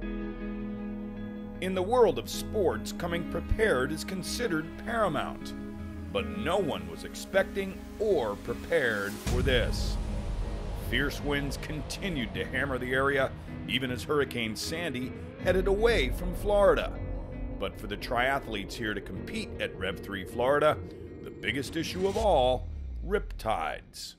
In the world of sports, coming prepared is considered paramount, but no one was expecting or prepared for this. Fierce winds continued to hammer the area, even as Hurricane Sandy headed away from Florida. But for the triathletes here to compete at Rev 3 Florida, the biggest issue of all, riptides.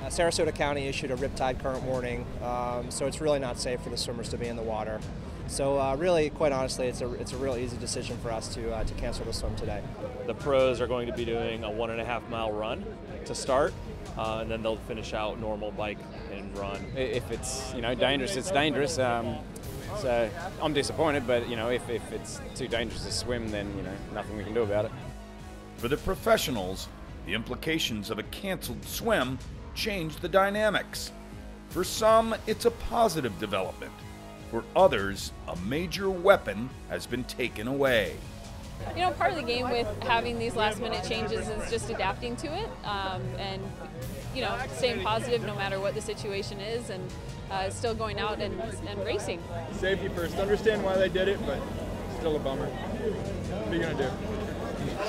Sarasota County issued a riptide current warning, so it's really not safe for the swimmers to be in the water. So really, quite honestly, it's a real easy decision for us to cancel the swim today. The pros are going to be doing a 1.5 mile run to start, and then they'll finish out normal bike and run. If it's dangerous, it's dangerous. So I'm disappointed, but if it's too dangerous to swim, then nothing we can do about it. For the professionals, the implications of a canceled swim change the dynamics. For some, it's a positive development. For others, a major weapon has been taken away. Part of the game with having these last-minute changes is just adapting to it and, staying positive no matter what the situation is and still going out and racing. Safety first. Understand why they did it, but still a bummer. What are you going to do?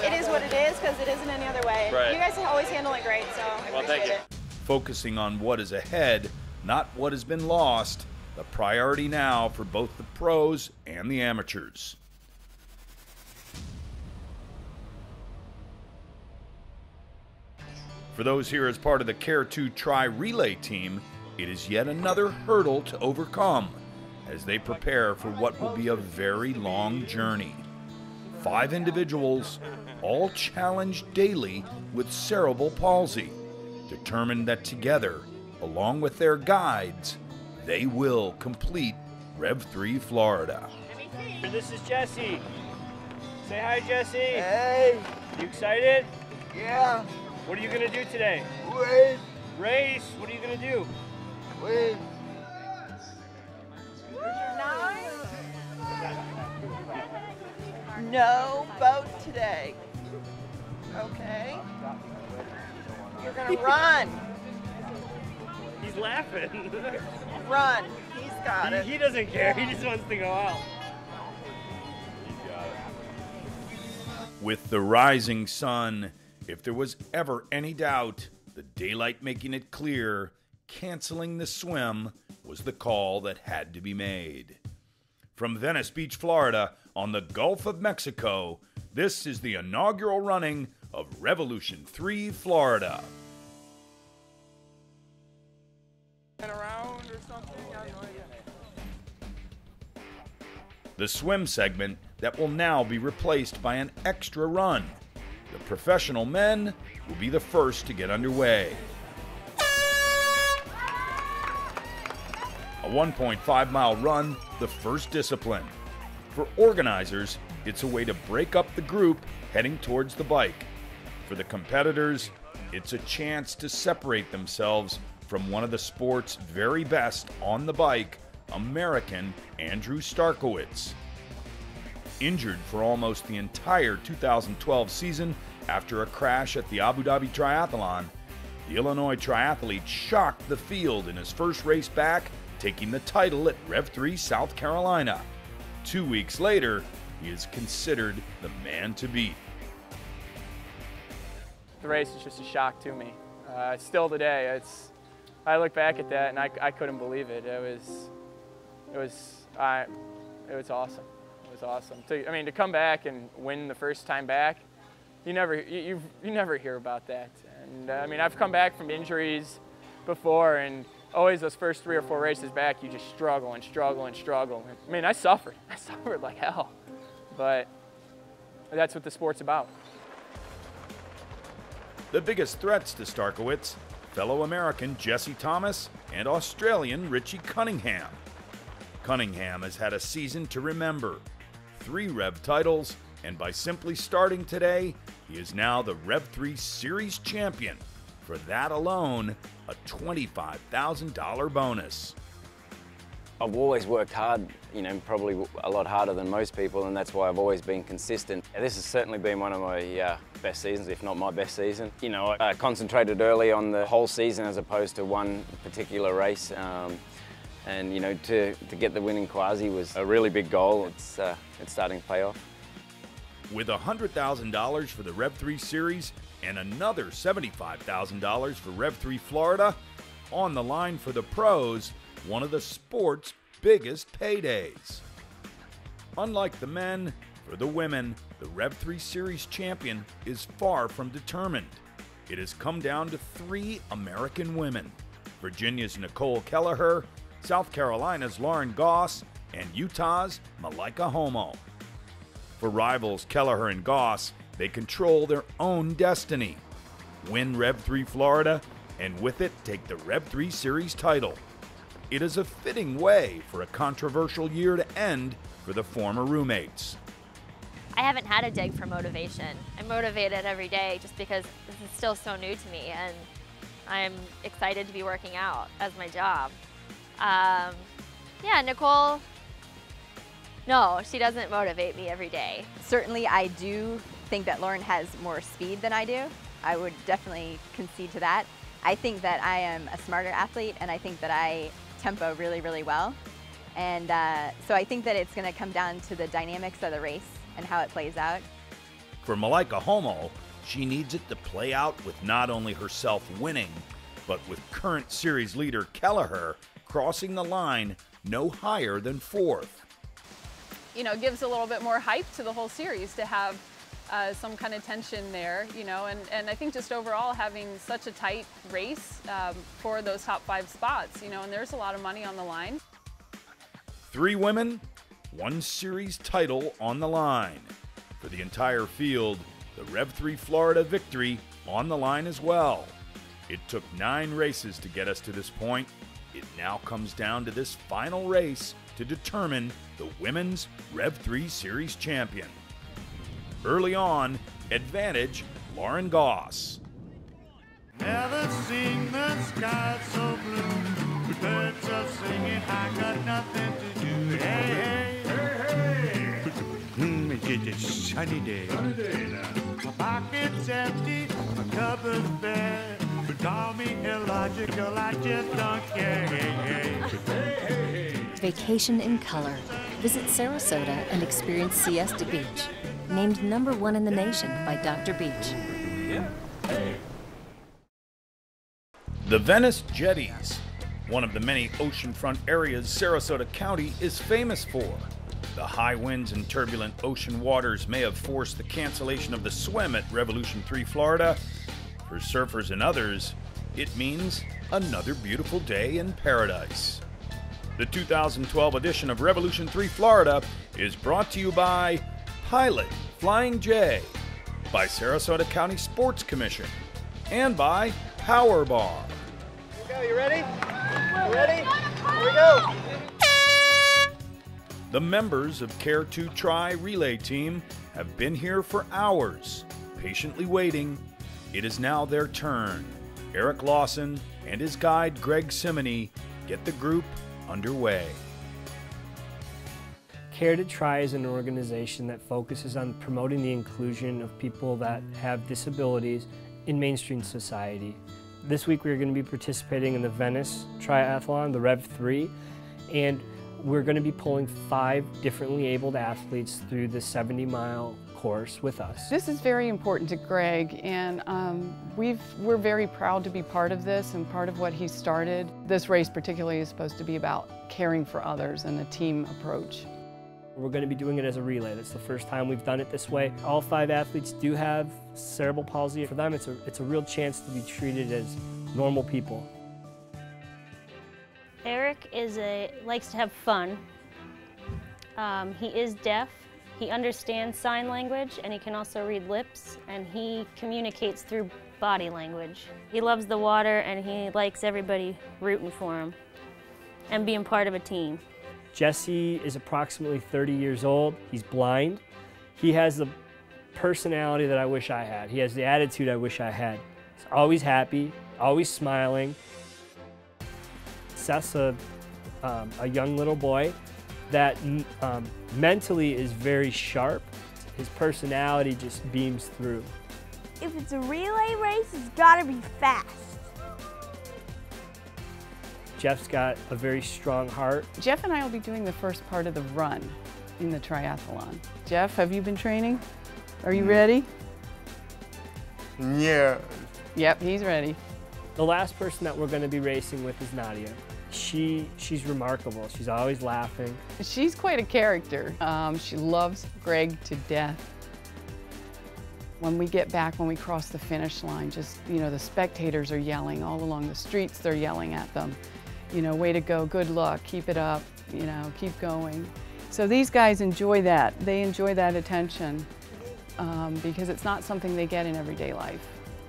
It is what it is because it isn't any other way. Right. You guys always handle it great, so I appreciate it. Focusing on what is ahead, not what has been lost, the priority now for both the pros and the amateurs. For those here as part of the Care 2 Tri Relay team, it is yet another hurdle to overcome as they prepare for what will be a very long journey. 5 individuals, all challenged daily with cerebral palsy, determined that together, along with their guides, they will complete Rev 3 Florida. This is Jesse. Say hi, Jesse. Hey. You excited? Yeah. What are you gonna do today? Wait. Race. What are you gonna do? Wait. No boat today. Okay. You're gonna run. He's laughing. Run. He's got it. He doesn't care. He just wants to go out. With the rising sun, if there was ever any doubt, the daylight making it clear, canceling the swim was the call that had to be made. From Venice Beach, Florida, on the Gulf of Mexico, this is the inaugural running of Revolution 3 Florida. The swim segment that will now be replaced by an extra run. The professional men will be the first to get underway. A 1.5-mile run, the first discipline. For organizers, it's a way to break up the group heading towards the bike. For the competitors, it's a chance to separate themselves from one of the sport's very best on the bike, American Andrew Starkowitz. Injured for almost the entire 2012 season after a crash at the Abu Dhabi Triathlon, the Illinois triathlete shocked the field in his first race back, taking the title at Rev 3 South Carolina. 2 weeks later, he is considered the man to beat. The race is just a shock to me. Still today, I look back at that and I couldn't believe it. It was awesome. It was awesome. To come back and win the first time back, you never hear about that. And I've come back from injuries before, and always those first 3 or 4 races back, you just struggle and struggle and struggle. I suffered like hell, but that's what the sport's about. The biggest threats to Starkowitz, fellow American Jesse Thomas and Australian Richie Cunningham. Cunningham has had a season to remember. 3 Rev titles, and by simply starting today, he is now the Rev 3 Series champion. For that alone, a $25,000 bonus. I've always worked hard, you know, probably a lot harder than most people, and that's why I've always been consistent. This has certainly been one of my best seasons, if not my best season. You know, I concentrated early on the whole season as opposed to one particular race. And you know, to get the win in Quasi was a really big goal. It's starting to pay off. With $100,000 for the Rev 3 Series and another $75,000 for Rev 3 Florida, on the line for the pros, one of the sport's biggest paydays. Unlike the men, for the women, the Rev 3 Series champion is far from determined. It has come down to 3 American women: Virginia's Nicole Kelleher, South Carolina's Lauren Goss, and Utah's Malaika Homo. For rivals Kelleher and Goss, they control their own destiny. Win Rev 3 Florida, and with it take the Rev 3 Series title. It is a fitting way for a controversial year to end for the former roommates. I haven't had a dig for motivation. I'm motivated every day just because this is still so new to me, and I'm excited to be working out as my job. Yeah, Nicole, no, she doesn't motivate me every day. Certainly I do think that Lauren has more speed than I do. I would definitely concede to that. I think that I am a smarter athlete, and I think that I tempo really, really well. And so I think that it's going to come down to the dynamics of the race and how it plays out. For Malaika Homo, she needs it to play out with not only herself winning, but with current series leader Kelleher crossing the line no higher than 4th. You know, it gives a little bit more hype to the whole series to have some kind of tension there, you know, and I think just overall having such a tight race for those top 5 spots, you know, and there's a lot of money on the line. 3 women, 1 series title on the line. For the entire field, the Rev 3 Florida victory on the line as well. It took 9 races to get us to this point. It now comes down to this final race to determine the women's Rev 3 Series champion. Early on, advantage Lauren Goss. Never seen the sky so blue. Birds are singing, I got nothing to do. Hey, hey, hey. It's a sunny day. Sunny day now. My pocket's empty, my cupboard's bare. Call me illogical, I just don't care. Hey, hey. Vacation in color. Visit Sarasota and experience Siesta Beach. Named #1 in the nation by Dr. Beach. The Venice Jetties, one of the many oceanfront areas Sarasota County is famous for. The high winds and turbulent ocean waters may have forced the cancellation of the swim at Revolution 3 Florida. For surfers and others, it means another beautiful day in paradise. The 2012 edition of Revolution 3 Florida is brought to you by Pilot Flying J, by Sarasota County Sports Commission, and by Power Bar. Here we go, you ready? You ready? Here we go. The members of Care to Try Relay Team have been here for hours, patiently waiting. It is now their turn. Eric Lawson and his guide Greg Simony get the group underway. Care to Try is an organization that focuses on promoting the inclusion of people that have disabilities in mainstream society. This week we're going to be participating in the Venice Triathlon, the Rev 3, and we're going to be pulling 5 differently abled athletes through the 70-mile course with us. This is very important to Greg, and we're very proud to be part of this and part of what he started. This race particularly is supposed to be about caring for others and a team approach. We're going to be doing it as a relay. That's the first time we've done it this way. All 5 athletes do have cerebral palsy. For them, it's a real chance to be treated as normal people. Eric likes to have fun. He is deaf. He understands sign language, and he can also read lips, and he communicates through body language. He loves the water, and he likes everybody rooting for him and being part of a team. Jesse is approximately 30 years old. He's blind. He has the personality that I wish I had. He has the attitude I wish I had. He's always happy, always smiling. Seth's a a young little boy that mentally is very sharp. His personality just beams through. If it's a relay race, it's gotta be fast. Jeff's got a very strong heart. Jeff and I will be doing the first part of the run in the triathlon. Jeff, have you been training? Are you ready? Yeah. Yep, he's ready. The last person that we're going to be racing with is Nadia. She's remarkable. She's always laughing. She's quite a character. She loves Greg to death. When we get back, when we cross the finish line, just, you know, the spectators are yelling all along the streets. They're yelling at them. You know, way to go, good luck, keep it up, you know, keep going. So these guys enjoy that. They enjoy that attention because it's not something they get in everyday life.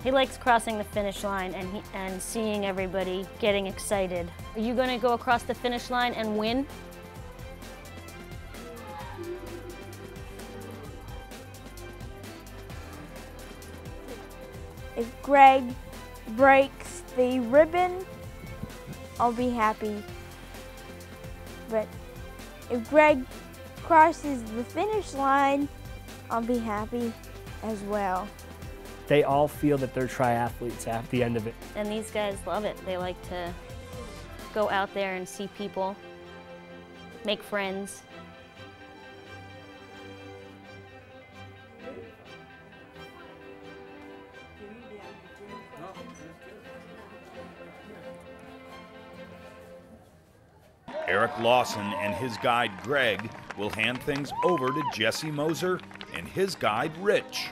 He likes crossing the finish line and seeing everybody getting excited. Are you going to go across the finish line and win? If Greg breaks the ribbon, I'll be happy. But if Greg crosses the finish line, I'll be happy as well. They all feel that they're triathletes at the end of it. And these guys love it. They like to go out there and see people, make friends. Eric Lawson and his guide Greg will hand things over to Jesse Moser and his guide Rich.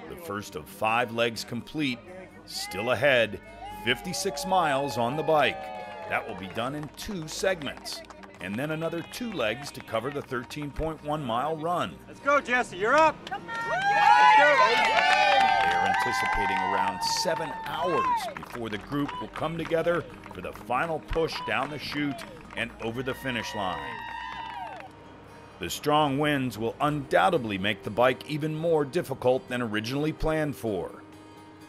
The first of 5 legs complete, still ahead, 56 miles on the bike. That will be done in 2 segments, and then another 2 legs to cover the 13.1 mile run. Let's go, Jesse, you're up. They are anticipating around 7 hours before the group will come together for the final push down the chute and over the finish line. The strong winds will undoubtedly make the bike even more difficult than originally planned for.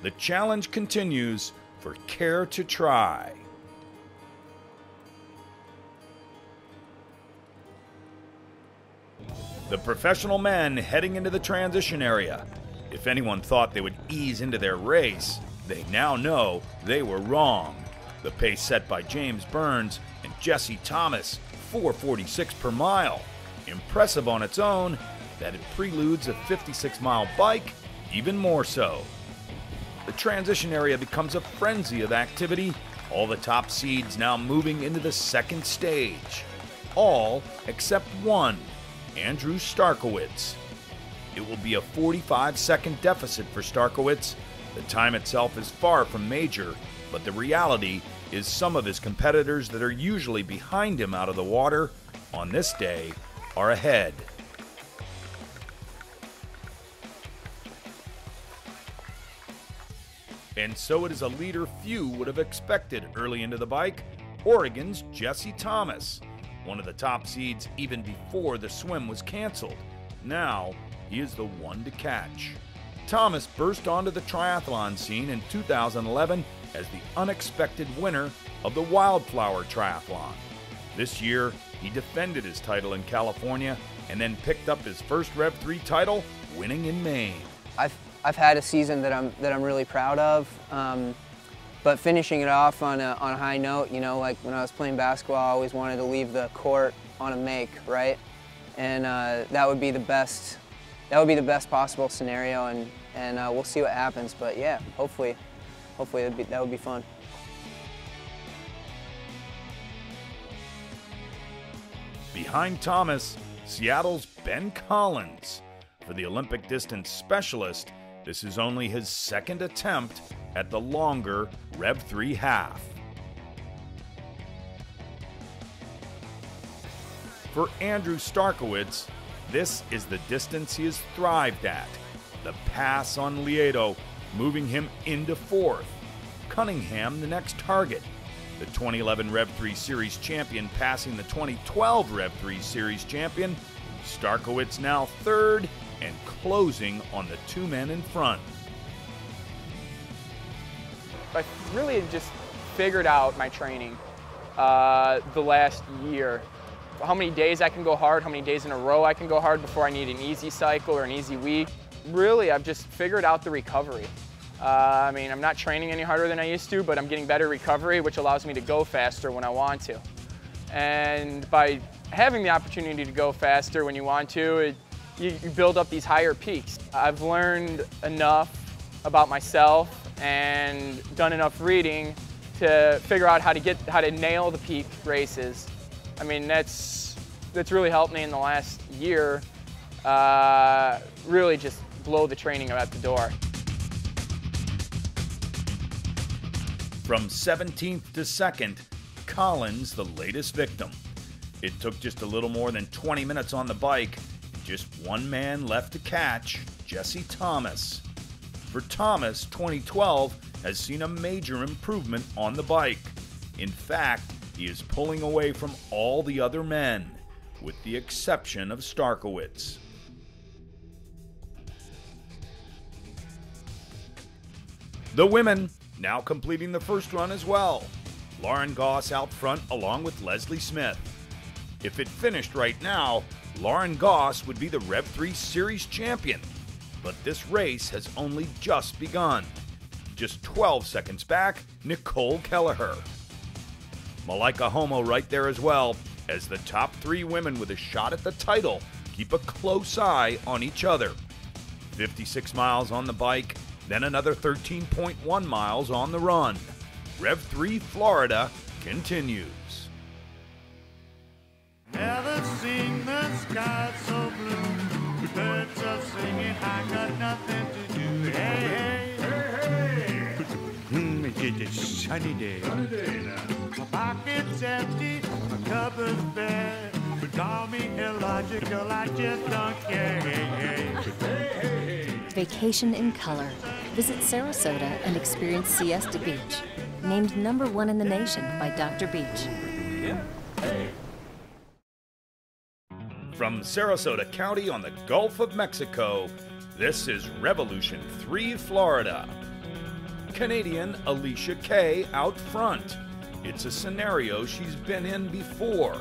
The challenge continues for Care to Try. The professional men heading into the transition area. If anyone thought they would ease into their race, they now know they were wrong. The pace set by James Burns and Jesse Thomas, 4:46 per mile. Impressive on its own, that it preludes a 56-mile bike, even more so. The transition area becomes a frenzy of activity, all the top seeds now moving into the second stage. All except one, Andrew Starkowitz. It will be a 45-second deficit for Starkowitz. The time itself is far from major, but the reality is some of his competitors that are usually behind him out of the water on this day are ahead. And so it is a leader few would have expected early into the bike, Oregon's Jesse Thomas, one of the top seeds even before the swim was canceled. Now he is the one to catch. Thomas burst onto the triathlon scene in 2011 as the unexpected winner of the Wildflower Triathlon. This year, he defended his title in California and then picked up his first Rev 3 title, winning in Maine. I've had a season that I'm really proud of, but finishing it off on a high note, you know, like when I was playing basketball, I always wanted to leave the court on a make, right? And that would be the best possible scenario, and we'll see what happens. But yeah, hopefully that would be fun. Behind Thomas, Seattle's Ben Collins. For the Olympic distance specialist, this is only his second attempt at the longer Rev 3 half. For Andrew Starkowitz, this is the distance he has thrived at. The pass on Lieto, moving him into 4th. Cunningham the next target. The 2011 Rev 3 Series champion passing the 2012 Rev 3 Series champion. Starkowitz now 3rd and closing on the 2 men in front. I really just figured out my training. the last year. How many days I can go hard, how many days in a row I can go hard before I need an easy cycle or an easy week. Really, I've just figured out the recovery. I mean, I'm not training any harder than I used to, but I'm getting better recovery, which allows me to go faster when I want to. And by having the opportunity to go faster when you want to, you build up these higher peaks. I've learned enough about myself and done enough reading to figure out how to nail the peak races. I mean, that's really helped me in the last year, really just blow the training out the door. From 17th to 2nd, Collins, the latest victim. It took just a little more than 20 minutes on the bike. Just one man left to catch, Jesse Thomas. For Thomas, 2012 has seen a major improvement on the bike. In fact, he is pulling away from all the other men, with the exception of Starkowitz. The women now completing the first run as well. Lauren Goss out front along with Leslie Smith. If it finished right now, Lauren Goss would be the Rev 3 Series champion. But this race has only just begun. Just 12 seconds back, Nicole Kelleher. Malika Homo right there as well, as the top 3 women with a shot at the title keep a close eye on each other. 56 miles on the bike, then another 13.1 miles on the run. Rev 3 Florida continues. Never seen the sky so blue. The birds are singing, I got nothing to do. Hey, hey, hey, hey. It's a sunny day. Sunny day now. My pocket's empty, my cupboard's bare. But call me illogical, I just don't care. Hey, hey, hey, hey, hey. Vacation in color. Visit Sarasota and experience Siesta Beach. Named #1 in the nation by Dr. Beach. Yeah. Hey. From Sarasota County on the Gulf of Mexico, this is Revolution 3 Florida. Canadian Alicia Kay out front. It's a scenario she's been in before,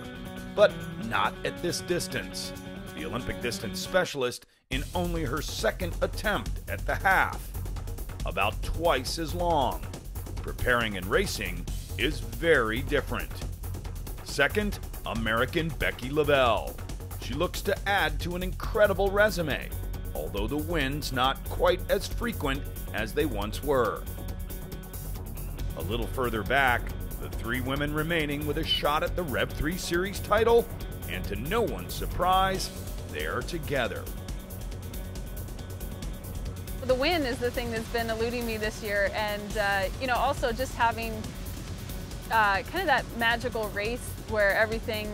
but not at this distance. The Olympic distance specialist in only her 2nd attempt at the half. About twice as long. Preparing and racing is very different. Second, American Becky Lavelle. She looks to add to an incredible resume, although the wins not quite as frequent as they once were. A little further back, the 3 women remaining with a shot at the Rev 3 Series title, and to no one's surprise, they're together. The win is the thing that's been eluding me this year, and you know, also just having kind of that magical race where everything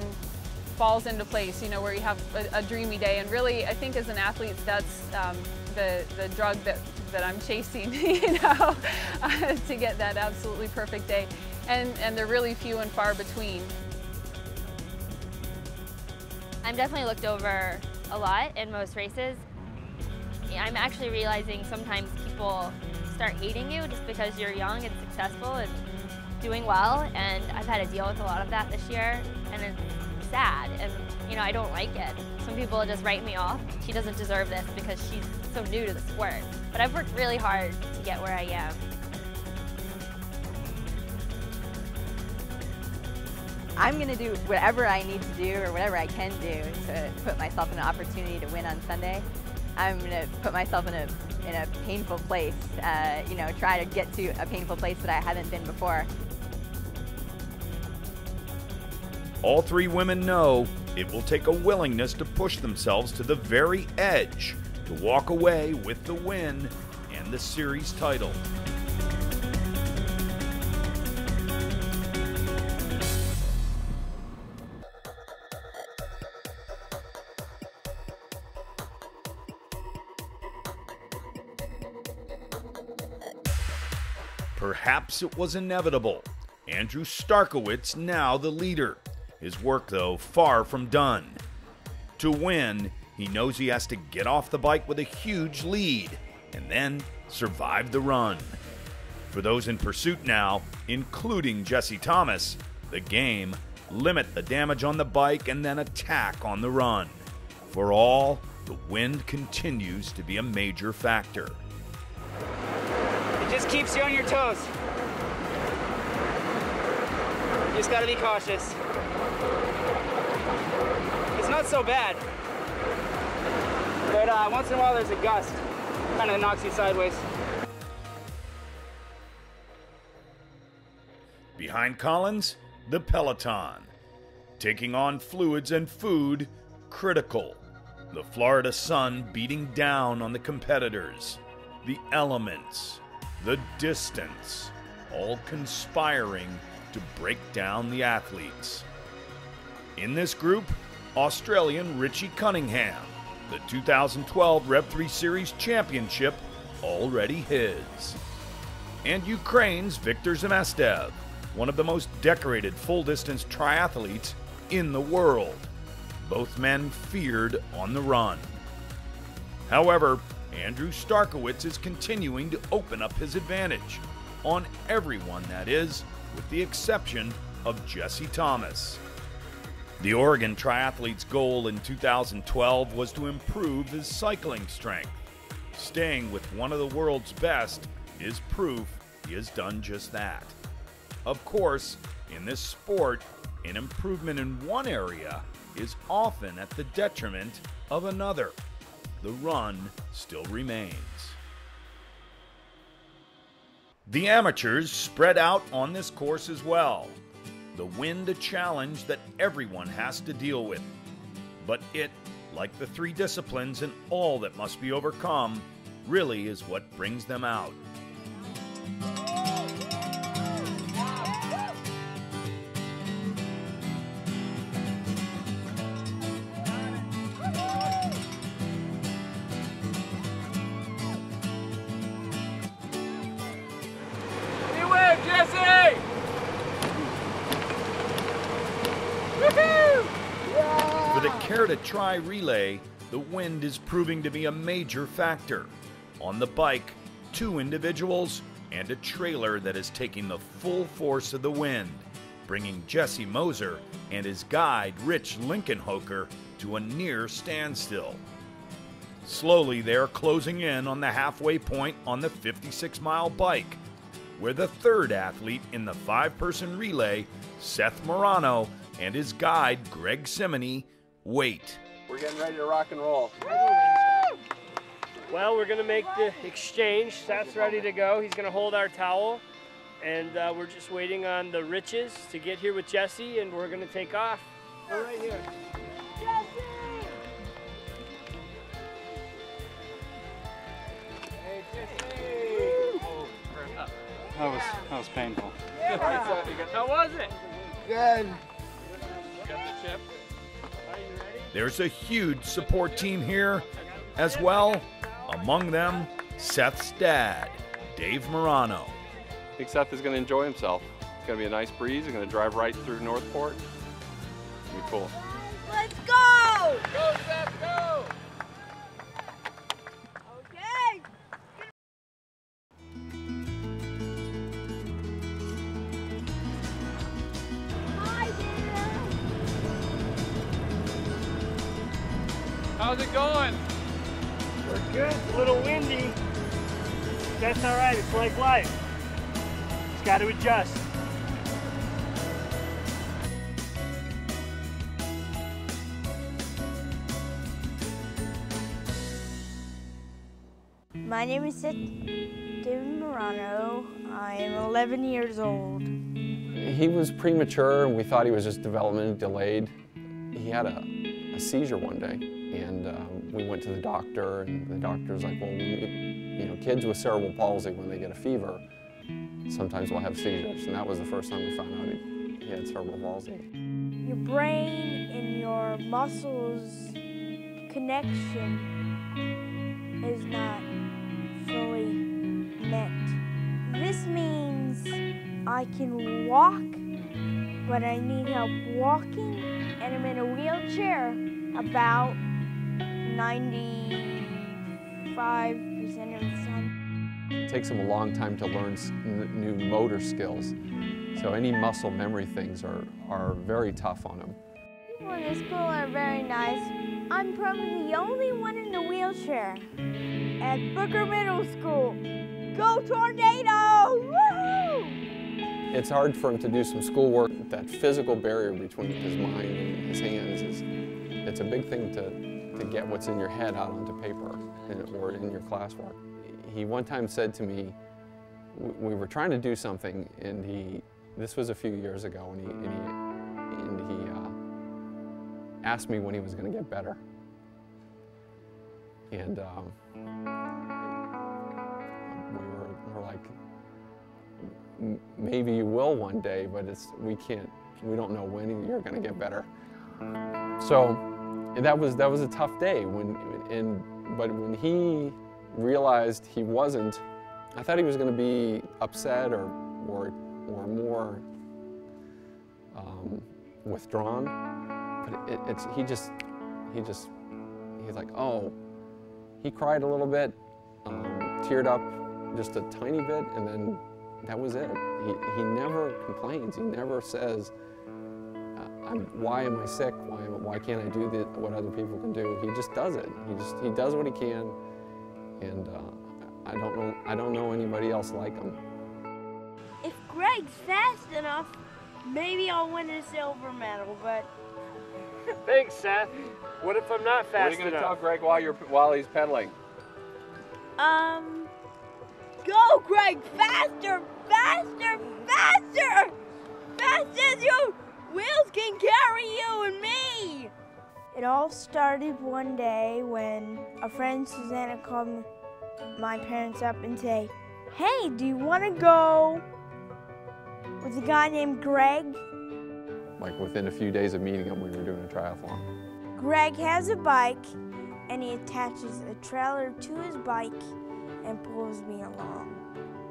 falls into place, you know, where you have a dreamy day. And really, I think as an athlete, that's the drug that I'm chasing, you know, to get that absolutely perfect day. And they're really few and far between. I'm definitely looked over a lot in most races. I'm actually realizing sometimes people start hating you just because you're young and successful and doing well, and I've had to deal with a lot of that this year, and it's sad, and you know, I don't like it. Some people just write me off. She doesn't deserve this because she's so new to the sport. But I've worked really hard to get where I am. I'm going to do whatever I need to do or whatever I can do to put myself in an opportunity to win on Sunday. I'm going to put myself in a painful place, you know, try to get to a painful place that I haven't been before. All 3 women know it will take a willingness to push themselves to the very edge to walk away with the win and the series title. Perhaps it was inevitable. Andrew Starkowitz now the leader. His work, though, far from done. To win, he knows he has to get off the bike with a huge lead and then survive the run. For those in pursuit now, including Jesse Thomas, The game, limit the damage on the bike and then attack on the run. For all, the wind continues to be a major factor. It just keeps you on your toes. You just gotta be cautious. It's not so bad, but once in a while there's a gust, kind of knocks you sideways. Behind Collins, the peloton. Taking on fluids and food, critical. The Florida sun beating down on the competitors. The elements, the distance, all conspiring to break down the athletes. In this group, Australian Richie Cunningham, the 2012 Rev 3 Series championship already his. And Ukraine's Viktor Zemestev, one of the most decorated full-distance triathletes in the world. Both men feared on the run. However, Andrew Starkowitz is continuing to open up his advantage, on everyone that is, with the exception of Jesse Thomas. The Oregon triathlete's goal in 2012 was to improve his cycling strength. Staying with one of the world's best is proof he has done just that. Of course, in this sport, an improvement in one area is often at the detriment of another. The run still remains. The amateurs spread out on this course as well. The wind a challenge that everyone has to deal with. But it, like the three disciplines and all that must be overcome, really is what brings them out. For the Care to Try relay, the wind is proving to be a major factor. On the bike, 2 individuals and a trailer that is taking the full force of the wind, bringing Jesse Moser and his guide Rich Linkenhoker to a near standstill. Slowly they are closing in on the halfway point on the 56-mile bike, where the third athlete in the 5-person relay, Seth Morano, and his guide Greg Simony, wait. We're getting ready to rock and roll. Well, we're gonna make the exchange. Seth's ready to go. He's gonna hold our towel. And we're just waiting on the Riches to get here with Jesse, and we're gonna take off. We're right here. Jesse! Hey, Jesse! Oh, that was painful. How was it? Good. Got the chip? There's a huge support team here as well. Among them, Seth's dad, Dave Morano. I think Seth is going to enjoy himself. It's going to be a nice breeze. He's going to drive right through Northport. It'll be cool. Let's go! Go, Seth, go! Okay. How's it going? We're good. It's a little windy. That's all right. It's like life. Just got to adjust. My name is Seth David Morano. I am 11 years old. He was premature, and we thought he was just developmentally delayed. He had a seizure one day. And we went to the doctor, and the doctor was like, well, you know, kids with cerebral palsy, when they get a fever, sometimes will have seizures. And that was the first time we found out he had cerebral palsy. Your brain and your muscles connection is not fully met. This means I can walk, but I need help walking, and I'm in a wheelchair about 95% of the time. It takes him a long time to learn new motor skills. So any muscle memory things are very tough on him. People in the school are very nice. I'm probably the only one in the wheelchair at Booker Middle School. Go Tornado! Woo! It's hard for him to do some schoolwork. That physical barrier between his mind and his hands it's a big thing to get what's in your head out onto paper or in your classwork. He one time said to me, we were trying to do something, and this was a few years ago, and he asked me when he was going to get better. And we were like, maybe you will one day, but we don't know when you're going to get better. So that was a tough day but when he realized he wasn't, I thought he was going to be upset or more withdrawn, but he's like, oh, he cried a little bit, teared up just a tiny bit, and then that was it. He never complains. He never says, why am I sick? Why can't I do what other people can do? He just does it. He does what he can, and I don't know anybody else like him. If Greg's fast enough, maybe I'll win a silver medal, but... Thanks, Seth. What if I'm not fast enough? What are you going to tell Greg while he's pedaling? Go, Greg! Faster! Faster! Faster! Fast as your wheels can carry you and me! It all started one day when a friend, Susanna, called my parents up and say, hey, do you want to go with a guy named Greg? Like within a few days of meeting him, we were doing a triathlon. Greg has a bike, and he attaches a trailer to his bike and pulls me along.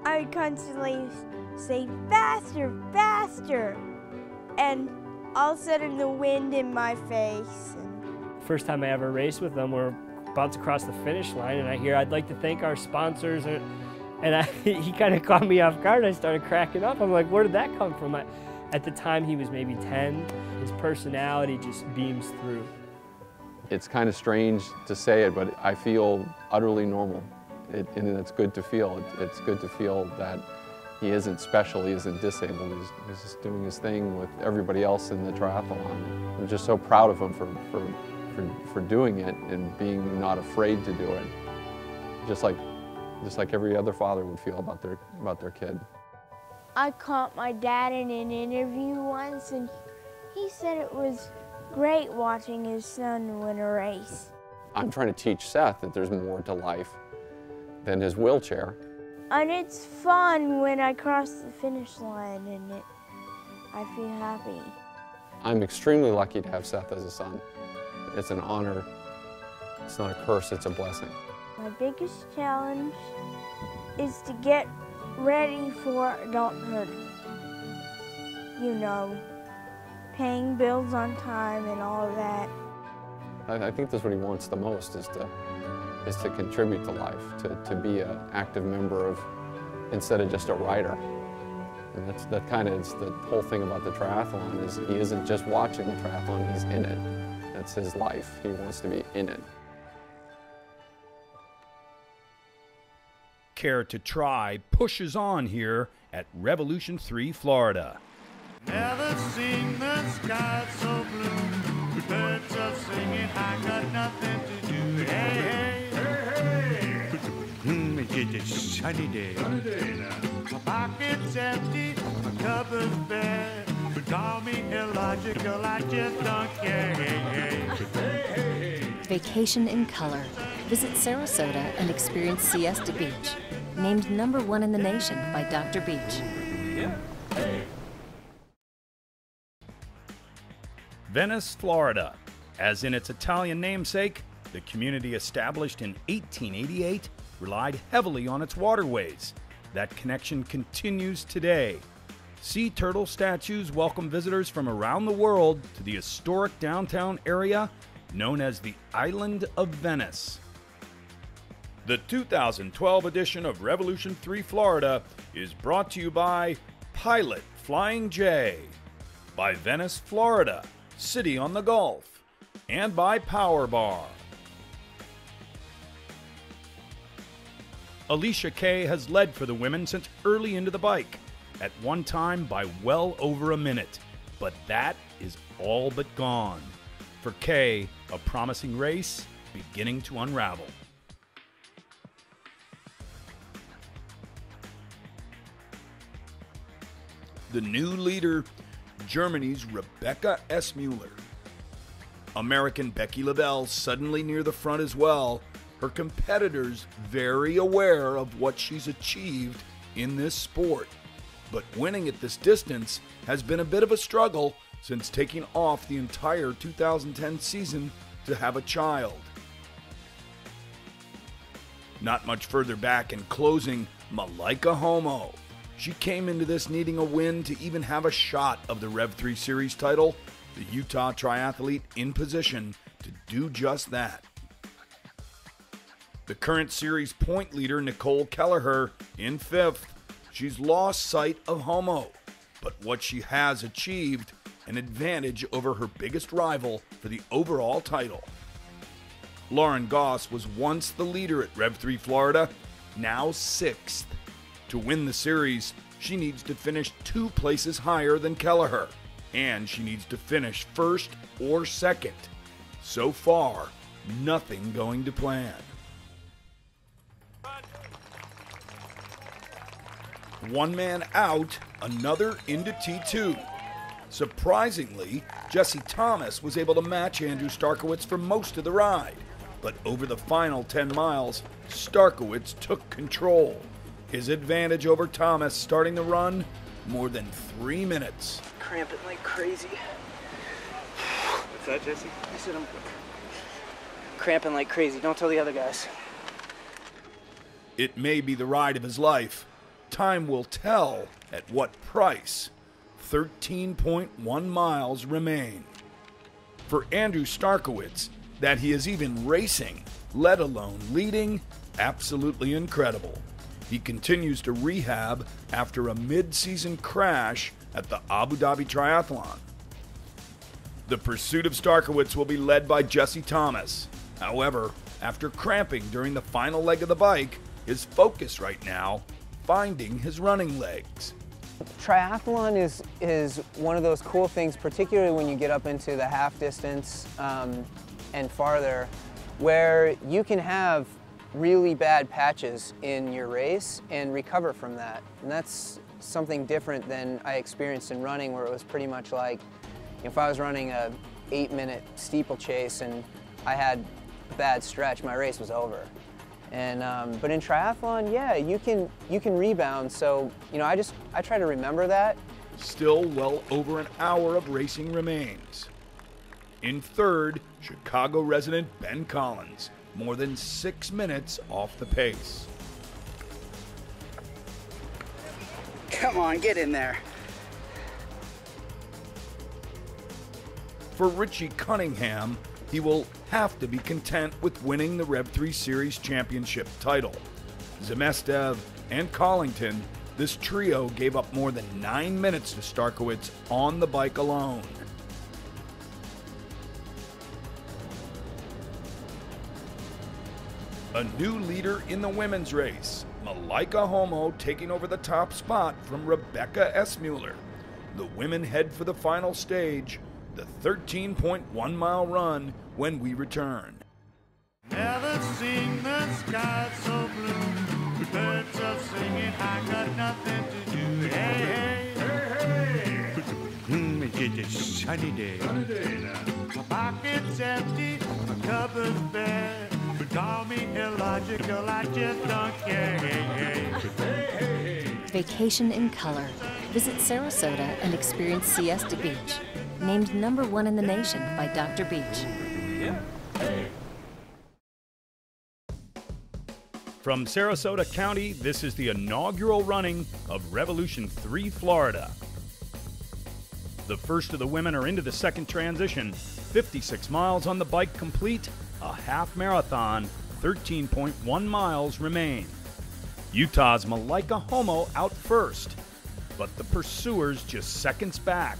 I would constantly say, faster, faster, and all of a sudden the wind in my face. First time I ever raced with them, we're about to cross the finish line, and I hear, I'd like to thank our sponsors, and he kind of caught me off guard. I started cracking up. I'm like, where did that come from? At the time, he was maybe 10. His personality just beams through. It's kind of strange to say it, but I feel utterly normal. And it's good to feel. It's good to feel that he isn't special, he isn't disabled. He's just doing his thing with everybody else in the triathlon. I'm just so proud of him for doing it and being not afraid to do it. Just like every other father would feel about their kid. I caught my dad in an interview once, and he said it was great watching his son win a race. I'm trying to teach Seth that there's more to life than his wheelchair. And it's fun when I cross the finish line, and I feel happy. I'm extremely lucky to have Seth as a son. It's an honor. It's not a curse, it's a blessing. My biggest challenge is to get ready for adulthood. You know, paying bills on time and all of that. I think that's what he wants the most, is to contribute to life, to be an active member of, instead of just a rider. And that kind of is the whole thing about the triathlon, is he isn't just watching the triathlon, he's in it. That's his life. He wants to be in it. Care to Try pushes on here at Revolution 3 Florida. Never seen the sky so blue. The birds are singing, I got nothing to do. Hey, hey, hey, hey. It's a sunny day. Sunny day now. My pocket's empty, my cupboard's bare. But call me illogical, I just don't care. Hey, hey, hey, hey. Vacation in color. Visit Sarasota and experience Siesta Beach. Named #1 in the nation by Dr. Beach. Yeah. Hey. Venice, Florida. As in its Italian namesake, the community established in 1888 relied heavily on its waterways. That connection continues today. Sea turtle statues welcome visitors from around the world to the historic downtown area known as the Island of Venice. The 2012 edition of Revolution 3 Florida is brought to you by Pilot Flying J, by Venice, Florida, City on the Gulf, and by Power Bar. Alicia Kay has led for the women since early into the bike, at one time by well over a minute, but that is all but gone. For Kay, a promising race beginning to unravel. The new leader, Germany's Rebecca S. Mueller. American Becky Lavelle suddenly near the front as well. Her competitors very aware of what she's achieved in this sport. But winning at this distance has been a bit of a struggle since taking off the entire 2010 season to have a child. Not much further back in closing, Malaika Homo. She came into this needing a win to even have a shot of the Rev 3 Series title, the Utah triathlete in position to do just that. The current series point leader, Nicole Kelleher, in 5th. She's lost sight of Homo, but what she has achieved, an advantage over her biggest rival for the overall title. Lauren Goss was once the leader at Rev 3 Florida, now 6th. To win the series, she needs to finish 2 places higher than Kelleher, and she needs to finish 1st or 2nd. So far, nothing going to plan. One man out, another into T2. Surprisingly, Jesse Thomas was able to match Andrew Starkowitz for most of the ride, but over the final 10 miles, Starkowitz took control. His advantage over Thomas starting the run, more than 3 minutes. Cramping like crazy. What's that, Jesse? I said I'm cramping like crazy. Don't tell the other guys. It may be the ride of his life. Time will tell at what price. 13.1 miles remain. For Andrew Starkowitz, that he is even racing, let alone leading, absolutely incredible. He continues to rehab after a mid-season crash at the Abu Dhabi Triathlon. The pursuit of Starkowitz will be led by Jesse Thomas. However, after cramping during the final leg of the bike, his focus right now, finding his running legs. Triathlon is one of those cool things, particularly when you get up into the half distance and farther, where you can have really bad patches in your race and recover from that. And that's something different than I experienced in running, where it was pretty much like, if I was running a 8-minute steeplechase and I had a bad stretch, my race was over. And but in triathlon, yeah, you can rebound. So I try to remember that. Still well over an hour of racing remains. In 3rd, Chicago resident Ben Collins, more than 6 minutes off the pace. Come on, get in there. For Richie Cunningham, he will have to be content with winning the Rev 3 Series Championship title. Zemestev and Collington, this trio gave up more than 9 minutes to Starkowitz on the bike alone. A new leader in the women's race, Malaika Homo taking over the top spot from Rebecca S. Mueller. The women head for the final stage, the 13.1 mile run, when we return. Never seen the sky so blue. Birds are singing, I got nothing to do. Hey, hey, hey, hey. It's a sunny day. Sunny day now. My pocket's empty, my cupboard's bare. But call me illogical, I just don't care. Hey, hey, hey, hey, hey. Vacation in color. Visit Sarasota and experience Siesta Beach. Named #1 in the nation by Dr. Beach. Yeah. Hey. From Sarasota County, this is the inaugural running of Revolution 3 Florida. The first of the women are into the second transition. 56 miles on the bike complete, a half marathon, 13.1 miles remain. Utah's Malaika Homo out first. but the pursuers just seconds back.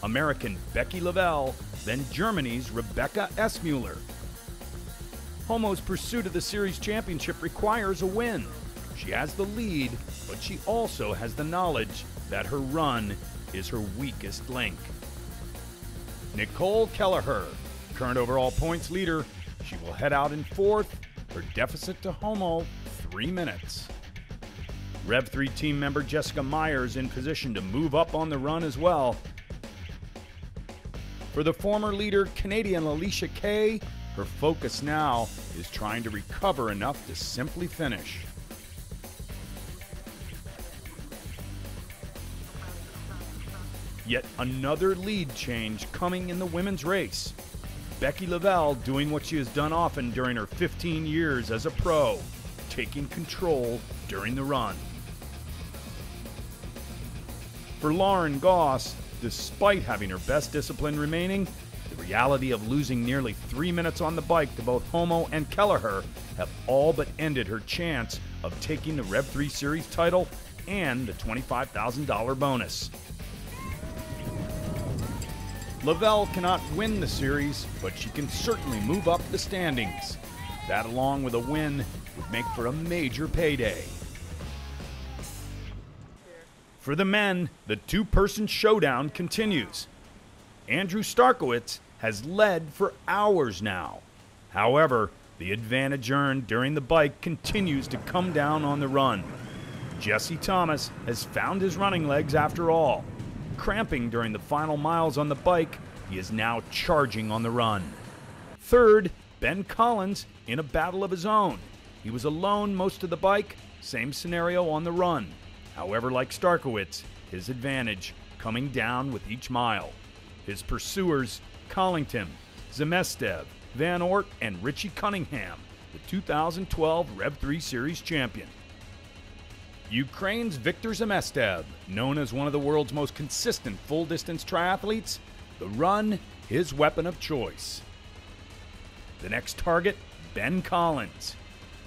American Becky Lavelle, then Germany's Rebecca Esmuller. Homo's pursuit of the series championship requires a win. She has the lead, but she also has the knowledge that her run is her weakest link. Nicole Kelleher, current overall points leader, she will head out in fourth. Her deficit to Homo, 3 minutes. Rev 3 team member Jessica Myers in position to move up on the run as well. For the former leader, Canadian Alicia Kay, her focus now is trying to recover enough to simply finish. Yet another lead change coming in the women's race. Becky Lavelle doing what she has done often during her 15 years as a pro, taking control during the run. For Lauren Goss, despite having her best discipline remaining, the reality of losing nearly 3 minutes on the bike to both Homo and Kelleher have all but ended her chance of taking the Rev 3 Series title and the $25,000 bonus. Lavelle cannot win the series, but she can certainly move up the standings. That, along with a win, would make for a major payday. For the men, the two-person showdown continues. Andrew Starkowitz has led for hours now. However, the advantage earned during the bike continues to come down on the run. Jesse Thomas has found his running legs after all. Cramping during the final miles on the bike, he is now charging on the run. Third, Ben Collins in a battle of his own. He was alone most of the bike, same scenario on the run. However, like Starkowitz, his advantage coming down with each mile. His pursuers, Collington, Zemestev, Van Oort, and Richie Cunningham, the 2012 Rev 3 Series champion. Ukraine's Viktor Zemestev, known as one of the world's most consistent full-distance triathletes, the run, his weapon of choice. The next target, Ben Collins.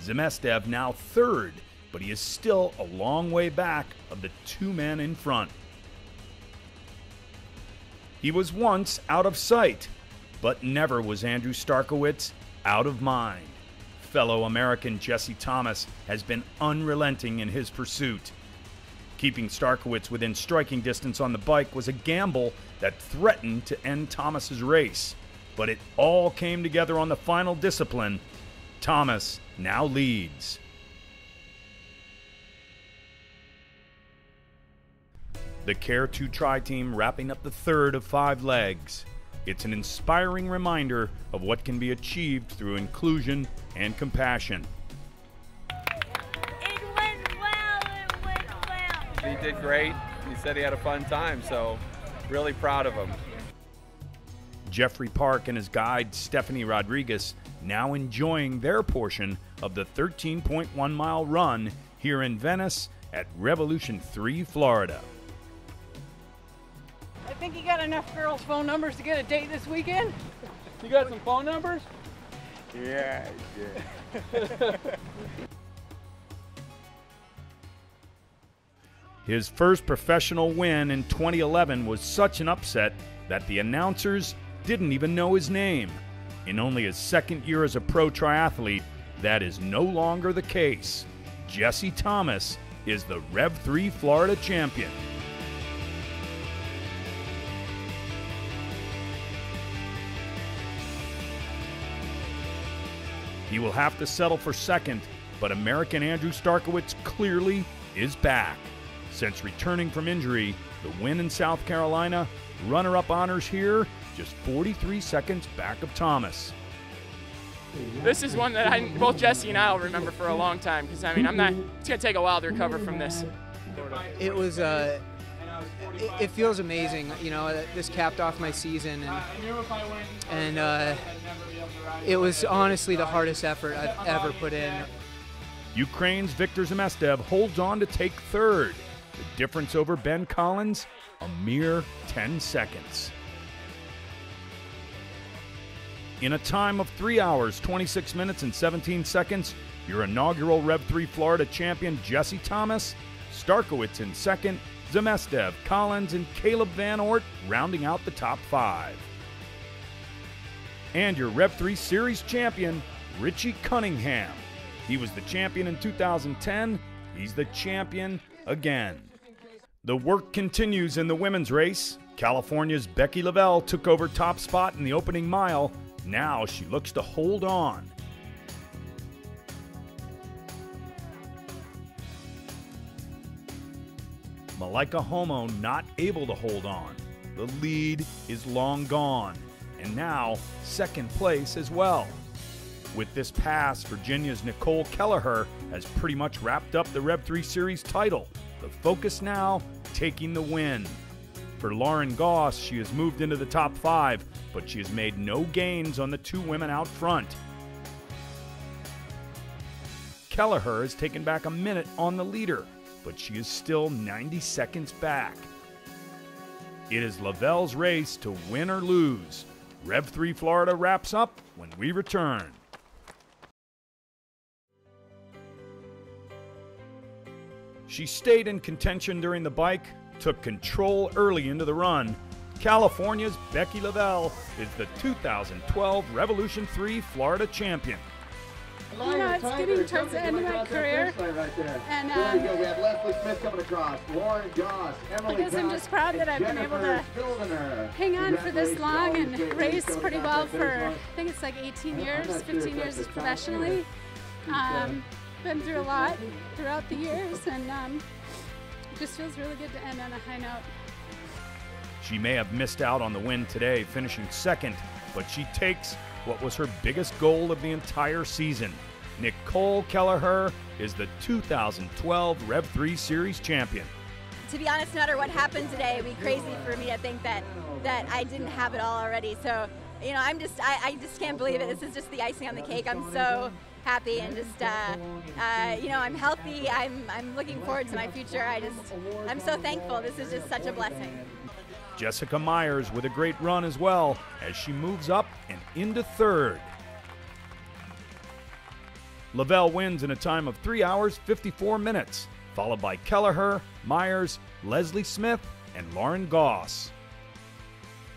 Zemestev now third, but he is still a long way back of the two men in front. He was once out of sight, but never was Andrew Starkowitz out of mind. Fellow American Jesse Thomas has been unrelenting in his pursuit. Keeping Starkowitz within striking distance on the bike was a gamble that threatened to end Thomas's race, but it all came together on the final discipline. Thomas now leads. The Care 2 Tri-Team wrapping up the third of 5 legs. It's an inspiring reminder of what can be achieved through inclusion and compassion. It went well. He did great. He said he had a fun time, so really proud of him. Jeffrey Park and his guide Stephanie Rodriguez now enjoying their portion of the 13.1 mile run here in Venice at Revolution 3, Florida. I think you got enough girls' phone numbers to get a date this weekend? You got some phone numbers? Yeah, I did. His first professional win in 2011 was such an upset that the announcers didn't even know his name. In only his second year as a pro triathlete, that is no longer the case. Jesse Thomas is the Rev 3 Florida champion. He will have to settle for second, but American Andrew Starkowitz clearly is back. Since returning from injury, the win in South Carolina, runner-up honors here, just 43 seconds back of Thomas. This is one that both Jesse and I will remember for a long time, because it's going to take a while to recover from this. It was, it feels amazing, you know, this capped off my season, and it was honestly the hardest effort I've ever put in. Ukraine's Viktor Zemestev holds on to take third. The difference over Ben Collins, a mere 10 seconds. In a time of 3 hours, 26 minutes, and 17 seconds, your inaugural Rev 3 Florida champion Jesse Thomas Starkowitz in second, Zemestev, Collins, and Caleb Van Oort rounding out the top 5. And your Rev 3 Series champion, Richie Cunningham. He was the champion in 2010. He's the champion again. The work continues in the women's race. California's Becky Lavelle took over top spot in the opening mile. Now she looks to hold on. Malaika Homo not able to hold on. The lead is long gone, and now second place as well. With this pass, Virginia's Nicole Kelleher has pretty much wrapped up the Rev 3 Series title. The focus now, taking the win. For Lauren Goss, she has moved into the top 5, but she has made no gains on the 2 women out front. Kelleher has taken back a minute on the leader, but she is still 90 seconds back. It is Lavelle's race to win or lose. Rev 3 Florida wraps up when we return. She stayed in contention during the bike, took control early into the run. California's Becky Lavelle is the 2012 Revolution 3 Florida champion. You know, it's getting towards the end of my career, and we have Leslie Smith coming across, Lauren Goss, Emily I guess I'm just proud that I've been able to hang on for this long and race pretty well for, I think it's like 18 years, 15 years professionally. Been through a lot throughout the years, and it just feels really good to end on a high note. She may have missed out on the win today, finishing second, but she takes what was her biggest goal of the entire season. Nicole Kelleher is the 2012 Rev 3 Series champion. To be honest, no matter what happened today, it'd be crazy for me to think that I didn't have it all already. So, you know, I just can't believe it. This is just the icing on the cake. I'm so happy and just, you know, I'm healthy. I'm looking forward to my future. I'm so thankful. This is just such a blessing. Jessica Myers with a great run as well as she moves up and into third. Lavelle wins in a time of 3 hours, 54 minutes, followed by Kelleher, Myers, Leslie Smith, and Lauren Goss.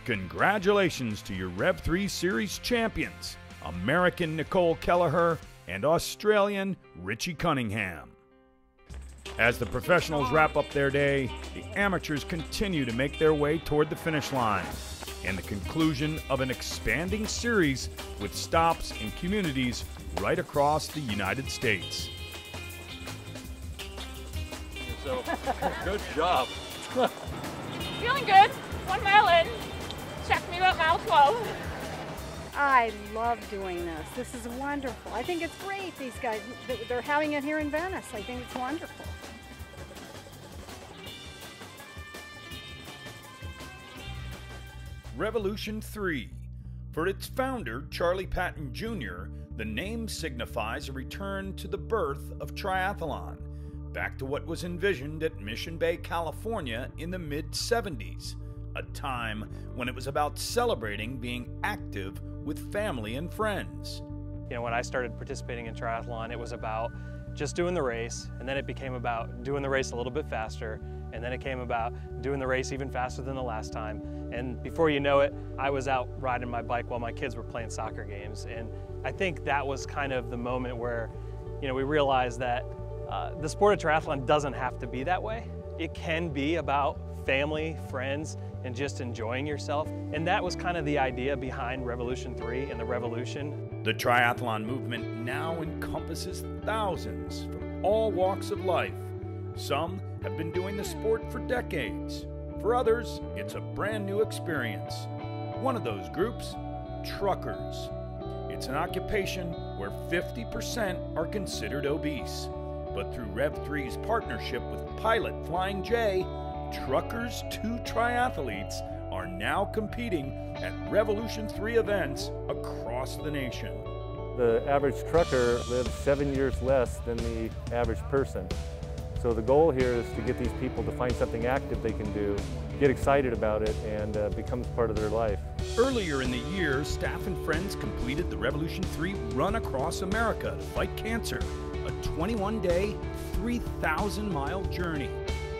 Congratulations to your Rev 3 Series champions, American Nicole Kelleher and Australian Richie Cunningham. As the professionals wrap up their day, the amateurs continue to make their way toward the finish line and the conclusion of an expanding series with stops in communities right across the United States. So, good job. Feeling good. 1 mile in. Check me about mile 12. I love doing this. This is wonderful. I think it's great, these guys. They're having it here in Venice. I think it's wonderful. Revolution 3. For its founder, Charlie Patton Jr., the name signifies a return to the birth of triathlon, back to what was envisioned at Mission Bay, California in the mid-70s, a time when it was about celebrating being active with family and friends. You know, when I started participating in triathlon, it was about just doing the race, and then it became about doing the race a little bit faster, and then it came about doing the race even faster than the last time. And before you know it, I was out riding my bike while my kids were playing soccer games. And I think that was kind of the moment where, you know, we realized that the sport of triathlon doesn't have to be that way. It can be about family, friends, and just enjoying yourself. And that was kind of the idea behind Revolution 3 and the Revolution. The triathlon movement now encompasses thousands from all walks of life. Some have been doing the sport for decades. For others, it's a brand new experience. One of those groups, truckers. It's an occupation where 50% are considered obese. But through Rev 3's partnership with Pilot Flying J, Truckers 2 triathletes are now competing at Revolution 3 events across the nation. The average trucker lives 7 years less than the average person. So the goal here is to get these people to find something active they can do, get excited about it, and becomes part of their life. Earlier in the year, staff and friends completed the Revolution 3 Run Across America to fight cancer, a 21-day, 3,000-mile journey.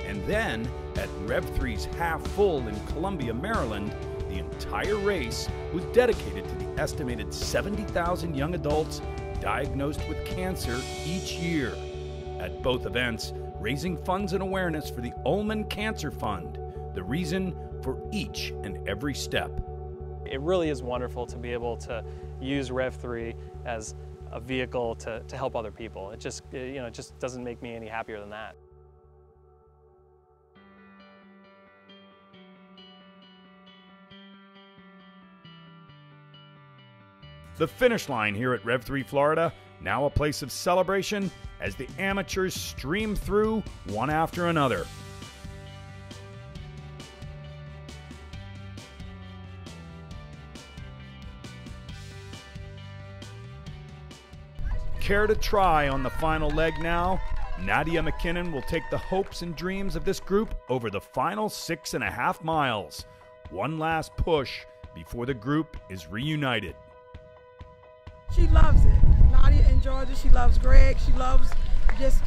And then, at Rev 3's Half Full in Columbia, Maryland, the entire race was dedicated to the estimated 70,000 young adults diagnosed with cancer each year. At both events, raising funds and awareness for the Ullman Cancer Fund, the reason for each and every step. It really is wonderful to be able to use Rev 3 as a vehicle to help other people. It just, it just doesn't make me any happier than that. The finish line here at Rev 3 Florida, now a place of celebration as the amateurs stream through one after another. Care to try on the final leg now? Nadia McKinnon will take the hopes and dreams of this group over the final 6.5 miles. One last push before the group is reunited. She loves it. Nadia enjoys it. She loves Greg. She loves just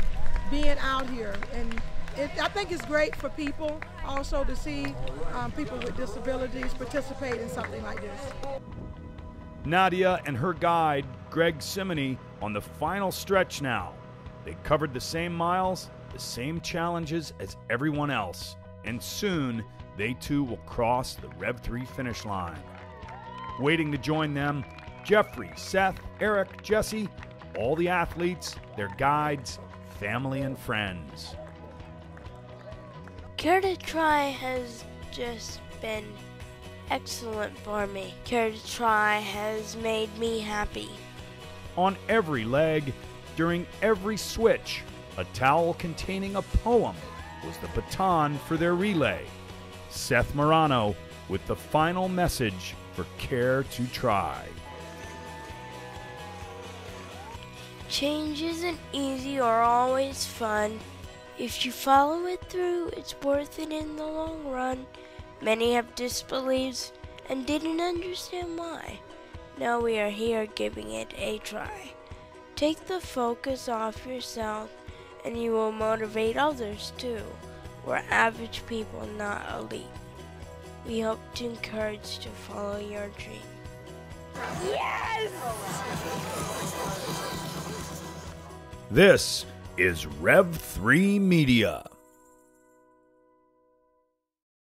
being out here. And I think it's great for people also to see people with disabilities participate in something like this. Nadia and her guide, Greg Simony, on the final stretch now. They covered the same miles, the same challenges as everyone else, and soon they too will cross the Rev 3 finish line. Waiting to join them, Jeffrey, Seth, Eric, Jesse, all the athletes, their guides, family, and friends. Care to Try has just been excellent for me. Care to Try has made me happy. On every leg, during every switch, a towel containing a poem was the baton for their relay. Seth Morano with the final message for Care to Try. Change isn't easy or always fun. If you follow it through, it's worth it in the long run. Many have disbelieved and didn't understand why. Now we are here giving it a try. Take the focus off yourself and you will motivate others too. We're average people, not elite. We hope to encourage to follow your dream. Yes! This is Rev 3 Media.